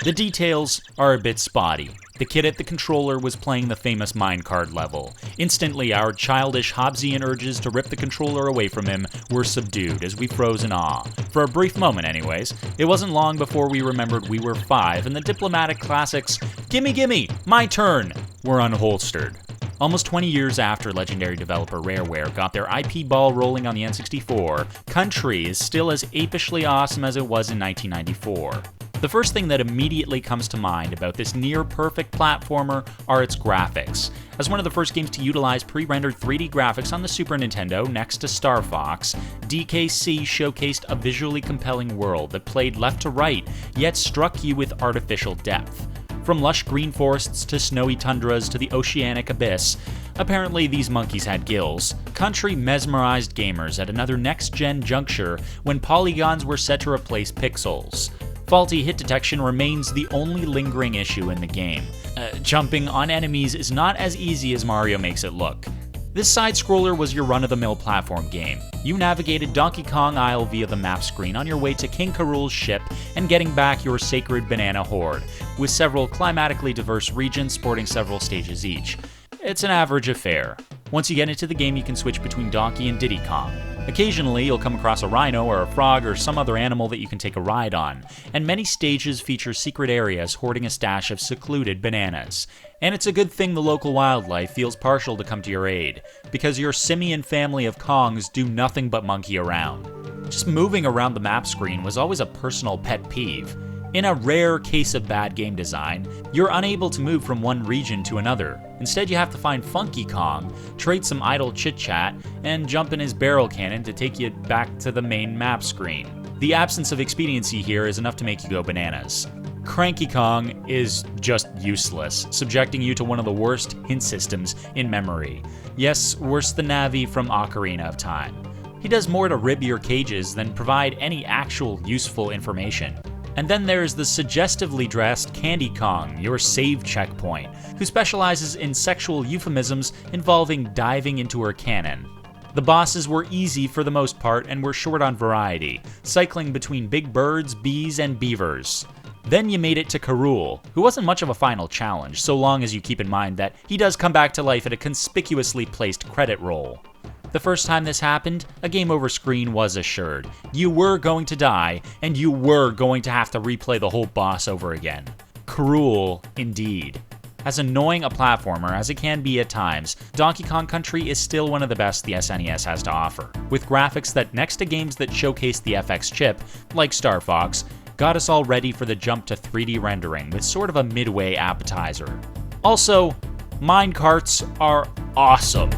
The details are a bit spotty. The kid at the controller was playing the famous minecart level. Instantly, our childish Hobbesian urges to rip the controller away from him were subdued as we froze in awe. For a brief moment anyways. It wasn't long before we remembered we were 5 and the diplomatic classics, "Gimme gimme, my turn," were unholstered. Almost 20 years after legendary developer Rareware got their IP ball rolling on the N64, Country is still as apishly awesome as it was in 1994. The first thing that immediately comes to mind about this near-perfect platformer are its graphics. As one of the first games to utilize pre-rendered 3D graphics on the Super Nintendo next to Star Fox, DKC showcased a visually compelling world that played left to right, yet struck you with artificial depth. From lush green forests to snowy tundras to the oceanic abyss, apparently these monkeys had gills. Country mesmerized gamers at another next-gen juncture when polygons were set to replace pixels. Faulty hit detection remains the only lingering issue in the game. Jumping on enemies is not as easy as Mario makes it look. This side-scroller was your run-of-the-mill platform game. You navigated Donkey Kong Isle via the map screen on your way to King K. Rool's ship and getting back your sacred banana hoard, with several climatically diverse regions sporting several stages each. It's an average affair. Once you get into the game, you can switch between Donkey and Diddy Kong. Occasionally, you'll come across a rhino or a frog or some other animal that you can take a ride on, and many stages feature secret areas hoarding a stash of secluded bananas. And it's a good thing the local wildlife feels partial to come to your aid, because your simian family of Kongs do nothing but monkey around. Just moving around the map screen was always a personal pet peeve. In a rare case of bad game design, you're unable to move from one region to another. Instead, you have to find Funky Kong, trade some idle chit-chat, and jump in his barrel cannon to take you back to the main map screen. The absence of expediency here is enough to make you go bananas. Cranky Kong is just useless, subjecting you to one of the worst hint systems in memory. Yes, worse than Navi from Ocarina of Time. He does more to rib your cages than provide any actual useful information. And then there's the suggestively dressed Candy Kong, your save checkpoint, who specializes in sexual euphemisms involving diving into her cannon. The bosses were easy for the most part and were short on variety, cycling between big birds, bees, and beavers. Then you made it to K. Rool, who wasn't much of a final challenge, so long as you keep in mind that he does come back to life at a conspicuously placed credit roll. The first time this happened, a game over screen was assured. You were going to die, and you were going to have to replay the whole boss over again. K. Rool, indeed. As annoying a platformer as it can be at times, Donkey Kong Country is still one of the best the SNES has to offer, with graphics that next to games that showcase the FX chip, like Star Fox, got us all ready for the jump to 3D rendering with sort of a midway appetizer. Also, minecarts are awesome.